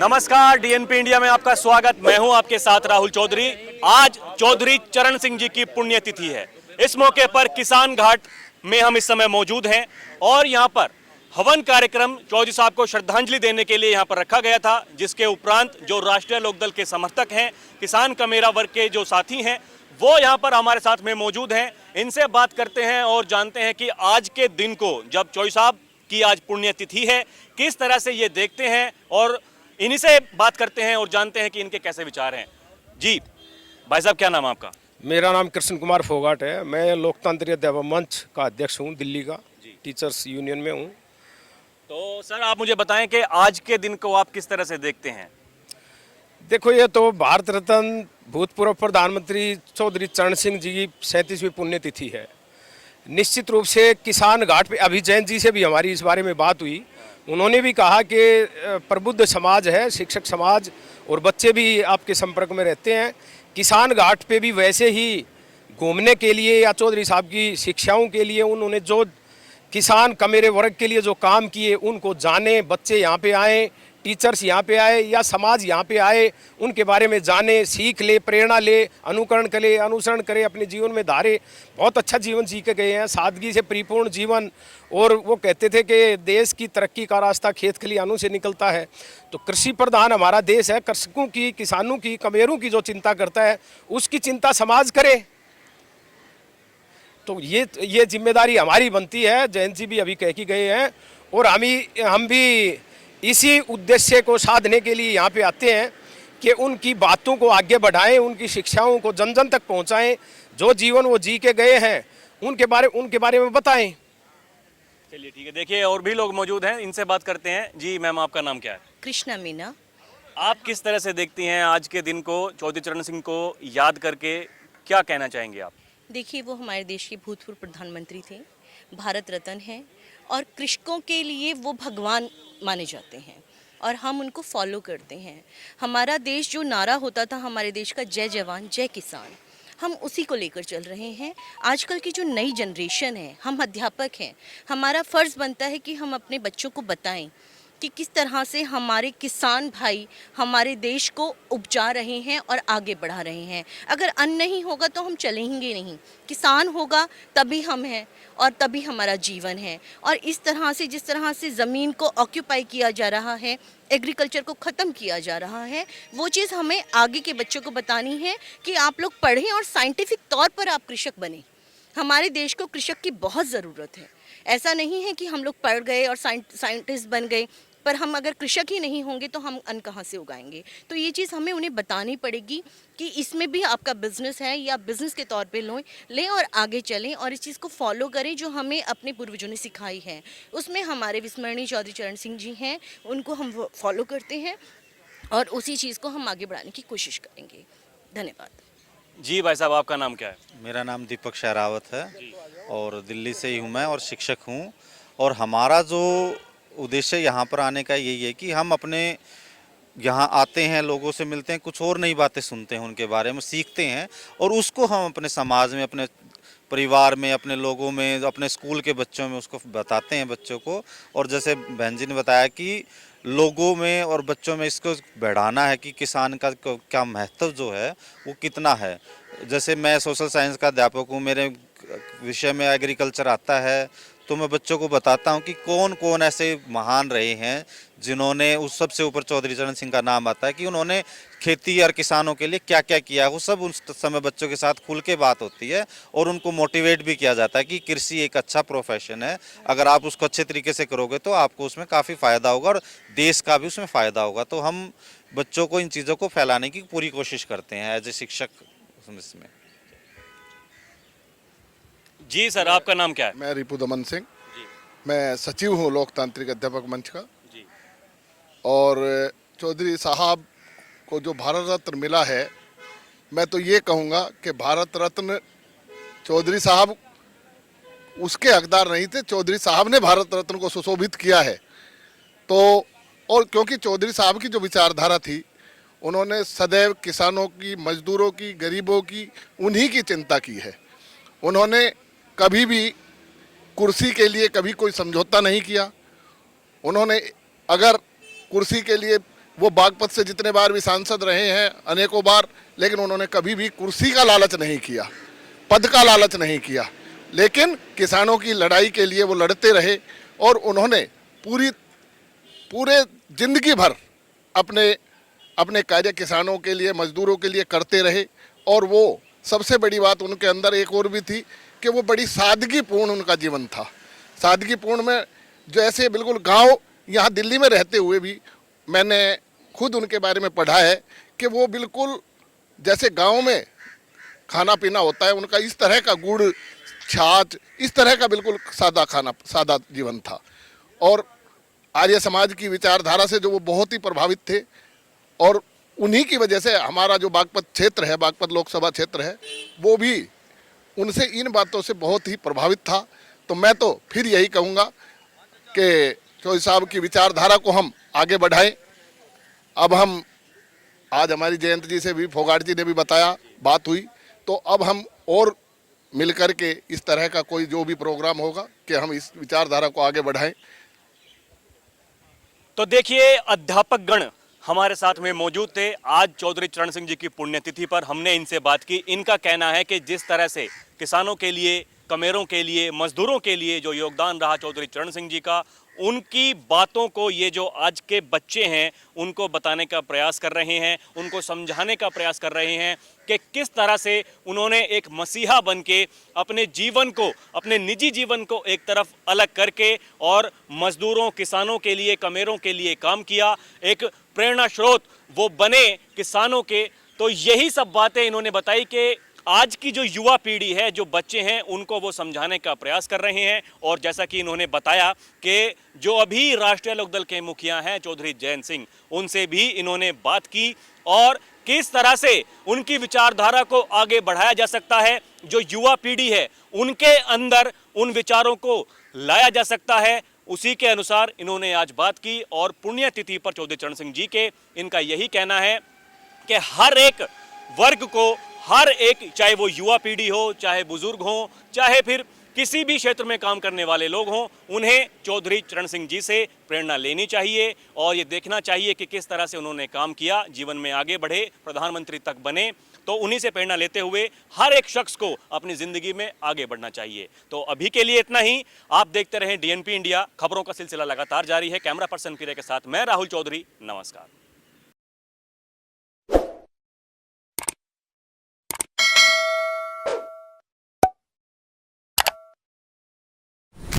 नमस्कार, DNP India में आपका स्वागत। मैं हूं आपके साथ राहुल चौधरी। आज चौधरी चरण सिंह जी की पुण्यतिथि है। इस मौके पर किसान घाट में हम इस समय मौजूद हैं और यहां पर हवन कार्यक्रम चौधरी साहब को श्रद्धांजलि देने के लिए यहां पर रखा गया था, जिसके उपरांत जो राष्ट्रीय लोकदल के समर्थक हैं, किसान कमेरा वर्ग के जो साथी हैं, वो यहां पर हमारे साथ में मौजूद हैं। इनसे बात करते हैं और जानते हैं कि आज के दिन को, जब चौधरी साहब की आज पुण्यतिथि है, किस तरह से ये देखते हैं और इन्हीं से बात करते हैं और जानते हैं कि इनके कैसे विचार हैं। जी भाई साहब, क्या नाम है आपका? मेरा नाम कृष्ण कुमार फोगाट है। मैं लोकतांत्रिक अध्यापक मंच का अध्यक्ष हूँ, दिल्ली का टीचर्स यूनियन में हूँ। तो सर, आप मुझे बताएं कि आज के दिन को आप किस तरह से देखते हैं? देखो, ये तो भारत रत्न भूतपूर्व प्रधानमंत्री चौधरी चरण सिंह जी की 37वीं पुण्यतिथि है। निश्चित रूप से किसान घाट पे अभी जैन जी से भी हमारी इस बारे में बात हुई। उन्होंने भी कहा कि प्रबुद्ध समाज है, शिक्षक समाज और बच्चे भी आपके संपर्क में रहते हैं। किसान घाट पे भी वैसे ही घूमने के लिए या चौधरी साहब की शिक्षाओं के लिए उन्होंने जो किसान कमेरे वर्ग के लिए जो काम किए उनको जाने, बच्चे यहाँ पे आए, टीचर्स यहाँ पे आए या समाज यहाँ पे आए, उनके बारे में जाने, सीख ले, प्रेरणा ले, अनुकरण करे, अनुसरण करे, अपने जीवन में धारे। बहुत अच्छा जीवन जी के गए हैं, सादगी से परिपूर्ण जीवन। और वो कहते थे कि देश की तरक्की का रास्ता खेत खलिहानों से निकलता है। तो कृषि प्रधान हमारा देश है। कृषकों की, किसानों की, कमेरों की जो चिंता करता है, उसकी चिंता समाज करे। तो ये जिम्मेदारी हमारी बनती है। जयंत जी भी अभी कह के गए हैं और हम भी इसी उद्देश्य को साधने के लिए यहाँ पे आते हैं कि उनकी बातों को आगे बढ़ाएं, उनकी शिक्षाओं को जन जन तक पहुँचाएं। जो जीवन वो जी के गए हैं उनके बारे में बताएं। चलिए ठीक है। देखिए, और भी लोग मौजूद हैं, इनसे बात करते हैं। जी मैम, आपका नाम क्या है? कृष्णा मीना। आप किस तरह से देखती हैं आज के दिन को, चौधरी चरण सिंह को याद करके क्या कहना चाहेंगे आप? देखिए, वो हमारे देश के भूतपूर्व प्रधानमंत्री थे, भारत रत्न हैं और कृषकों के लिए वो भगवान माने जाते हैं और हम उनको फॉलो करते हैं। हमारा देश जो नारा होता था हमारे देश का, जय जवान जय किसान, हम उसी को लेकर चल रहे हैं। आजकल की जो नई जनरेशन है, हम अध्यापक हैं, हमारा फ़र्ज़ बनता है कि हम अपने बच्चों को बताएं कि किस तरह से हमारे किसान भाई हमारे देश को उपजा रहे हैं और आगे बढ़ा रहे हैं। अगर अन्न नहीं होगा तो हम चलेंगे नहीं। किसान होगा तभी हम हैं और तभी हमारा जीवन है। और इस तरह से, जिस तरह से ज़मीन को ऑक्यूपाई किया जा रहा है, एग्रीकल्चर को ख़त्म किया जा रहा है, वो चीज़ हमें आगे के बच्चों को बतानी है कि आप लोग पढ़ें और साइंटिफिक तौर पर आप कृषक बने। हमारे देश को कृषक की बहुत ज़रूरत है। ऐसा नहीं है कि हम लोग पढ़ गए और साइंटिस्ट बन गए, पर हम अगर कृषक ही नहीं होंगे तो हम अन्न कहाँ से उगाएंगे। तो ये चीज़ हमें उन्हें बतानी पड़ेगी कि इसमें भी आपका बिजनेस है, या बिजनेस के तौर पे लें और आगे चलें और इस चीज़ को फॉलो करें जो हमें अपने पूर्वजों ने सिखाई है। उसमें हमारे विस्मरणीय चौधरी चरण सिंह जी हैं, उनको हम फॉलो करते हैं और उसी चीज़ को हम आगे बढ़ाने की कोशिश करेंगे। धन्यवाद। जी भाई साहब, आपका नाम क्या है? मेरा नाम दीपक शहरावत है और दिल्ली से ही हूँ मैं और शिक्षक हूँ। और हमारा जो उद्देश्य यहाँ पर आने का यही है कि हम अपने यहाँ आते हैं, लोगों से मिलते हैं, कुछ और नई बातें सुनते हैं, उनके बारे में सीखते हैं और उसको हम अपने समाज में, अपने परिवार में, अपने लोगों में, अपने स्कूल के बच्चों में उसको बताते हैं बच्चों को। और जैसे बहन जी ने बताया कि लोगों में और बच्चों में इसको बढ़ाना है कि किसान का क्या महत्व जो है वो कितना है। जैसे मैं सोशल साइंस का अध्यापक हूँ, मेरे विषय में एग्रीकल्चर आता है, तो मैं बच्चों को बताता हूँ कि कौन कौन ऐसे महान रहे हैं जिन्होंने, उस सबसे ऊपर चौधरी चरण सिंह का नाम आता है कि उन्होंने खेती और किसानों के लिए क्या क्या किया। वो सब उस समय बच्चों के साथ खुल के बात होती है और उनको मोटिवेट भी किया जाता है कि कृषि एक अच्छा प्रोफेशन है। अगर आप उसको अच्छे तरीके से करोगे तो आपको उसमें काफ़ी फ़ायदा होगा और देश का भी उसमें फ़ायदा होगा। तो हम बच्चों को इन चीज़ों को फैलाने की पूरी कोशिश करते हैं एज ए शिक्षक इसमें। जी सर, आपका नाम क्या है? मैं रिपु दमन सिंह, मैं सचिव हूँ लोकतांत्रिक अध्यापक मंच का। जी। और चौधरी साहब को जो भारत रत्न मिला है, मैं तो ये कहूँगा कि भारत रत्न चौधरी साहब उसके हकदार नहीं थे, चौधरी साहब ने भारत रत्न को सुशोभित किया है। तो और क्योंकि चौधरी साहब की जो विचारधारा थी, उन्होंने सदैव किसानों की, मजदूरों की, गरीबों की, उन्हीं की चिंता की है। उन्होंने कभी भी कुर्सी के लिए कभी कोई समझौता नहीं किया। उन्होंने अगर कुर्सी के लिए वो बागपत से जितने बार भी सांसद रहे हैं अनेकों बार, लेकिन उन्होंने कभी भी कुर्सी का लालच नहीं किया, पद का लालच नहीं किया, लेकिन किसानों की लड़ाई के लिए वो लड़ते रहे और उन्होंने पूरे जिंदगी भर अपने कार्य किसानों के लिए, मजदूरों के लिए करते रहे। और वो सबसे बड़ी बात उनके अंदर एक और भी थी कि वो बड़ी सादगीपूर्ण उनका जीवन था। सादगीपूर्ण में जो ऐसे बिल्कुल गांव, यहाँ दिल्ली में रहते हुए भी मैंने खुद उनके बारे में पढ़ा है कि वो बिल्कुल जैसे गांव में खाना पीना होता है उनका, इस तरह का गुड़ छाछ, इस तरह का बिल्कुल सादा खाना, सादा जीवन था। और आर्य समाज की विचारधारा से जो वो बहुत ही प्रभावित थे और उन्हीं की वजह से हमारा जो बागपत क्षेत्र है, बागपत लोकसभा क्षेत्र है, वो भी उनसे इन बातों से बहुत ही प्रभावित था। तो मैं तो फिर यही कहूँगा कि चौधरी साहब की विचारधारा को हम आगे बढ़ाएं। अब हम आज हमारी जयंत जी से भी, फोगाट जी ने भी बताया, बात हुई, तो अब हम और मिलकर के इस तरह का कोई जो भी प्रोग्राम होगा कि हम इस विचारधारा को आगे बढ़ाएं। तो देखिए, अध्यापक गण हमारे साथ में मौजूद थे। आज चौधरी चरण सिंह जी की पुण्यतिथि पर हमने इनसे बात की। इनका कहना है कि जिस तरह से किसानों के लिए, कमेरों के लिए, मजदूरों के लिए जो योगदान रहा चौधरी चरण सिंह जी का, उनकी बातों को ये जो आज के बच्चे हैं उनको बताने का प्रयास कर रहे हैं, उनको समझाने का प्रयास कर रहे हैं कि किस तरह से उन्होंने एक मसीहा बन के अपने जीवन को, अपने निजी जीवन को एक तरफ अलग करके और मजदूरों, किसानों के लिए, कमेरों के लिए काम किया, एक प्रेरणा स्रोत वो बने किसानों के। तो यही सब बातें इन्होंने बताई कि आज की जो युवा पीढ़ी है, जो बच्चे हैं, उनको वो समझाने का प्रयास कर रहे हैं। और जैसा कि इन्होंने बताया कि जो अभी राष्ट्रीय लोकदल के मुखिया हैं चौधरी जयंत सिंह, उनसे भी इन्होंने बात की और किस तरह से उनकी विचारधारा को आगे बढ़ाया जा सकता है, जो युवा पीढ़ी है उनके अंदर उन विचारों को लाया जा सकता है, उसी के अनुसार इन्होंने आज बात की। और पुण्यतिथि पर चौधरी चरण सिंह जी के इनका यही कहना है कि हर एक वर्ग को, हर एक, चाहे वो युवा पीढ़ी हो, चाहे बुजुर्ग हो, चाहे फिर किसी भी क्षेत्र में काम करने वाले लोग हों, उन्हें चौधरी चरण सिंह जी से प्रेरणा लेनी चाहिए और ये देखना चाहिए कि किस तरह से उन्होंने काम किया, जीवन में आगे बढ़े, प्रधानमंत्री तक बने। तो उन्हीं से प्रेरणा लेते हुए हर एक शख्स को अपनी जिंदगी में आगे बढ़ना चाहिए। तो अभी के लिए इतना ही। आप देखते रहें DNP इंडिया। खबरों का सिलसिला लगातार जारी है। कैमरा पर्सन पीरे के साथ मैं राहुल चौधरी। नमस्कार।